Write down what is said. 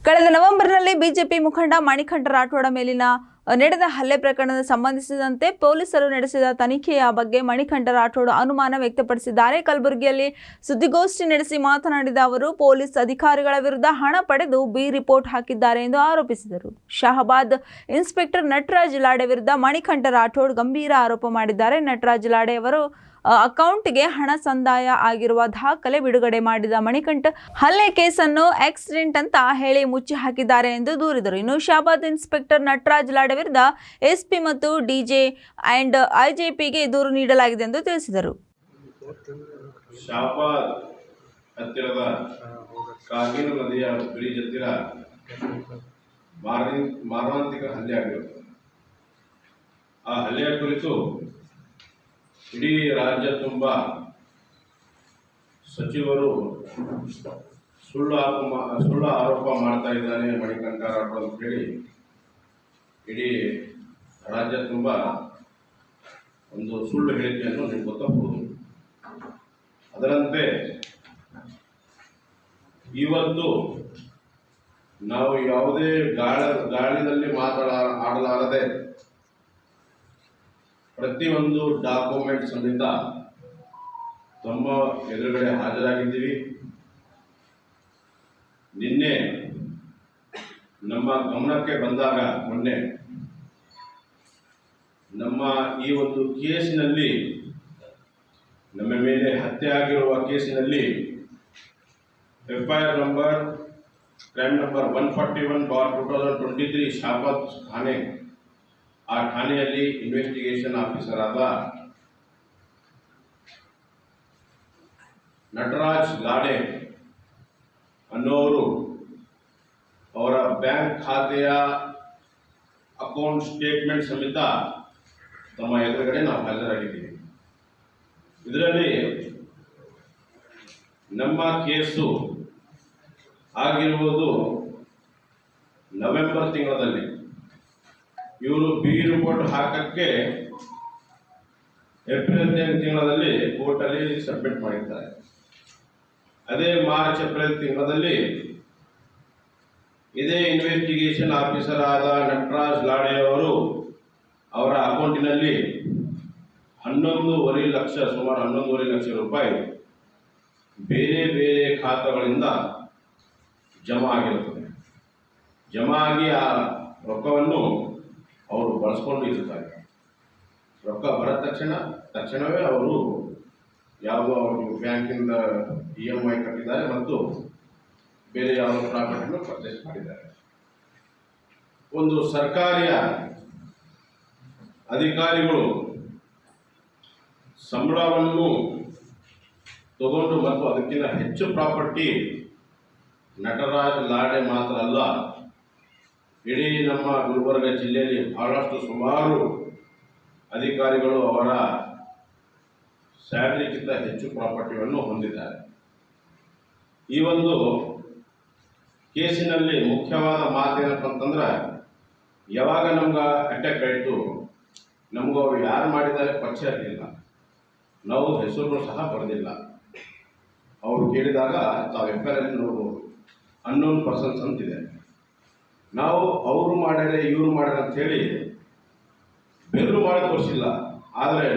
ಕಳೆದ ನವೆಂಬರ್ನಲ್ಲಿ ಬಿಜೆಪಿ ಮುಖಂಡ ಮಣಿಕಂಠ ರಾಠೋಡ ಮೇಲಿನ ನಡೆದ ಹಲ್ಲೆ ಪ್ರಕರಣದ ಸಂಬಂಧಿಸಿದಂತೆ ಪೊಲೀಸರು ನಡೆಸಿದ ತನಿಖೆಯ ಬಗ್ಗೆ ಮಣಿಕಂಠ ರಾಠೋಡ ಅನುಮಾನ ವ್ಯಕ್ತಪಡಿಸಿದ್ದಾರೆ. ಕಲಬುರಗಿಯಲ್ಲಿ ಸುದ್ದಿಗೋಷ್ಠಿ ನಡೆಸಿ ಮಾತನಾಡಿದ ಅವರು, ಪೊಲೀಸ್ ಅಧಿಕಾರಿಗಳ ವಿರುದ್ಧ ಹಣ ಪಡೆದು ಬಿ ರಿಪೋರ್ಟ್ ಹಾಕಿದ್ದಾರೆ ಎಂದು ಆರೋಪಿಸಿದರು. ಶಹಾಬಾದ್ ಇನ್ಸ್ಪೆಕ್ಟರ್ ನಟರಾಜ್ ಲಾಡೆ ವಿರುದ್ಧ ಮಣಿಕಂಠ ರಾಠೋಡ್ ಗಂಭೀರ ಆರೋಪ ಮಾಡಿದ್ದಾರೆ. ನಟರಾಜ್ ಲಾಡೆ ಅವರು ಅಕೌಂಟ್ಗೆ ಹಣ ಸಂದಾಯ ಆಗಿರುವ ದಾಖಲೆ ಬಿಡುಗಡೆ ಮಾಡಿದ ಮಣಿಕಂಠ ಹಲ್ಲೆ ಕೇಸನ್ನು ಆಕ್ಸಿಡೆಂಟ್ ಅಂತ ಹೇಳಿ ಮುಚ್ಚಿ ಹಾಕಿದ್ದಾರೆ ಎಂದು ದೂರಿದರು. ಇನ್ನು ಶಹಾಬಾದ್ ಇನ್ಸ್ಪೆಕ್ಟರ್ ನಟರಾಜ್ ಲಾಡೆ ವಿರುದ್ಧ ಎಸ್ಪಿ ಮತ್ತು ಡಿಜೆ ಅಂಡ್ ಐಜಿಪಿಗೆ ದೂರು ನೀಡಲಾಗಿದೆ ಎಂದು ತಿಳಿಸಿದರು. ಶಹಾಬಾದ್ ಹತ್ತಿರದ ಕಾಗಿನ ನದಿಯ ಬ್ರಿಡ್ಜ್ ಹತ್ತಿರ ಮಾರಣಾಂತಿಕ ಹಲ್ಲೆ ಆಗಿರುತ್ತದೆ. ಆ ಹಲ್ಲೆಯ ಕುರಿತು ಇಡೀ ರಾಜ್ಯ ತುಂಬ ಸಚಿವರು ಸುಳ್ಳು ಆರೋಪ ಮಾಡ್ತಾ ಇದ್ದಾನೆ ಮಣಿಕಂಠ ರಾಠೋಡ್ ಅಂತ ಹೇಳಿ ಇಡೀ ರಾಜ್ಯ ತುಂಬ ಒಂದು ಸುಳ್ಳು ಹೇಳಿಕೆಯನ್ನು ನೀವು ಗೊತ್ತಬಹುದು. ಅದರಂತೆ ಇವತ್ತು ನಾವು ಯಾವುದೇ ಗಾಳಿನಲ್ಲಿ ಆಡಲಾರದೆ ಪ್ರತಿಯೊಂದು ಡಾಕ್ಯುಮೆಂಟ್ ಸಮೇತ ತಮ್ಮ ಎದುರುಗಡೆ ಹಾಜರಾಗಿದ್ದೀವಿ. ನಿನ್ನೆ ನಮ್ಮ ಗಮನಕ್ಕೆ ಬಂದಾಗ ಮೊನ್ನೆ ನಮ್ಮ ಈ ಒಂದು ಕೇಸಿನಲ್ಲಿ ನಮ್ಮ ಮೇಲೆ ಹತ್ಯೆ ಆಗಿರುವ ಕೇಸಿನಲ್ಲಿ FIR number crime number 141/2023 Shahabad ಠಾಣೆ ಆ ಠಾಣೆಯಲ್ಲಿ ಇನ್ವೆಸ್ಟಿಗೇಷನ್ ಆಫೀಸರ್ ಆದ ನಟರಾಜ್ ಲಾಡೆ ಅನ್ನೋರು ಅವರ ಬ್ಯಾಂಕ್ ಖಾತೆಯ ಅಕೌಂಟ್ ಸ್ಟೇಟ್ಮೆಂಟ್ ಸಮೇತ ತಮ್ಮ ಎದುರುಗಡೆ ನಾವು ಹಾಜರಾಗಿದ್ದೀವಿ. ಇದರಲ್ಲಿ ನಮ್ಮ ಕೇಸು ಆಗಿರುವುದು ನವೆಂಬರ್ ತಿಂಗಳಲ್ಲಿ. ಇವರು ಬಿ ರಿಪೋರ್ಟ್ ಹಾಕಕ್ಕೆ ಏಪ್ರಿಲ್ ತಿಂಗಳಲ್ಲಿ ಕೋರ್ಟಲ್ಲಿ ಸಬ್ಮಿಟ್ ಮಾಡಿದ್ದಾರೆ. ಅದೇ ಮಾರ್ಚ್ ಏಪ್ರಿಲ್ ತಿಂಗಳಲ್ಲಿ ಇದೇ ಇನ್ವೆಸ್ಟಿಗೇಷನ್ ಆಫೀಸರ್ ಆದ ನಟರಾಜ್ ಲಾಡೆ ಅವರು ಅವರ ಅಕೌಂಟಿನಲ್ಲಿ 11.5 ಲಕ್ಷ ಸುಮಾರು 11.5 ಲಕ್ಷ ರೂಪಾಯಿ ಬೇರೆ ಬೇರೆ ಖಾತೆಗಳಿಂದ ಜಮಾ ಆಗಿರುತ್ತದೆ. ಜಮಾ ಆಗಿ ಆ ರೊಕ್ಕವನ್ನು ಅವರು ಬಳಸ್ಕೊಂಡು ಇರ್ತಾರೆ. ರೊಕ್ಕ ಬರದ ತಕ್ಷಣವೇ ಅವರು ಯಾವ ಬ್ಯಾಂಕಿಂದ EMI ಕಟ್ಟಿದ್ದಾರೆ ಮತ್ತು ಬೇರೆ ಯಾವ ಪ್ರಾಪರ್ಟಿಯನ್ನು ಪರ್ಚೇಸ್ ಮಾಡಿದ್ದಾರೆ. ಒಂದು ಸರ್ಕಾರಿ ಅಧಿಕಾರಿಗಳು ಸಂಬಳವನ್ನು ತಗೊಂಡು ಮತ್ತು ಅದಕ್ಕಿಂತ ಹೆಚ್ಚು ಪ್ರಾಪರ್ಟಿ ನಟರಾಜ್ ಲಾಡೆ ಮಾತ್ರ ಅಲ್ಲ, ಇಡೀ ನಮ್ಮ ಗುಲ್ಬರ್ಗ ಜಿಲ್ಲೆಯಲ್ಲಿ ಬಹಳಷ್ಟು ಸುಮಾರು ಅಧಿಕಾರಿಗಳು ಅವರ ಸ್ಯಾಲರಿಗಿಂತ ಹೆಚ್ಚು ಪ್ರಾಪರ್ಟಿಯನ್ನು ಹೊಂದಿದ್ದಾರೆ. ಈ ಒಂದು ಕೇಸಿನಲ್ಲಿ ಮುಖ್ಯವಾದ ಮಾತೇನಪ್ಪ ಅಂತಂದ್ರೆ, ಯಾವಾಗ ನಮ್ಗೆ ಅಟ್ಯಾಕ್ ಆಯಿತು ನಮಗೂ ಅವರು ಯಾರು ಮಾಡಿದ್ದಾರೆ ಪರಿಚಯ ಇರಲಿಲ್ಲ, ನಾವು ಹೆಸರು ಸಹ ಬರೆದಿಲ್ಲ. ಅವರು ಕೇಳಿದಾಗ ತಾವು FIR ನೋಡ್ಬೋದು ಅನ್ನೋನ್ ಪರ್ಸನ್ಸ್ ಅಂತಿದೆ. ನಾವು ಅವರು ಮಾಡ್ಯಾರೆ ಇವರು ಮಾಡ್ಯಾರ ಅಂತ ಹೇಳಿ ಬೇರು ಮಾಡಿ ತೋರಿಸಿಲ್ಲ. ಆದರೆ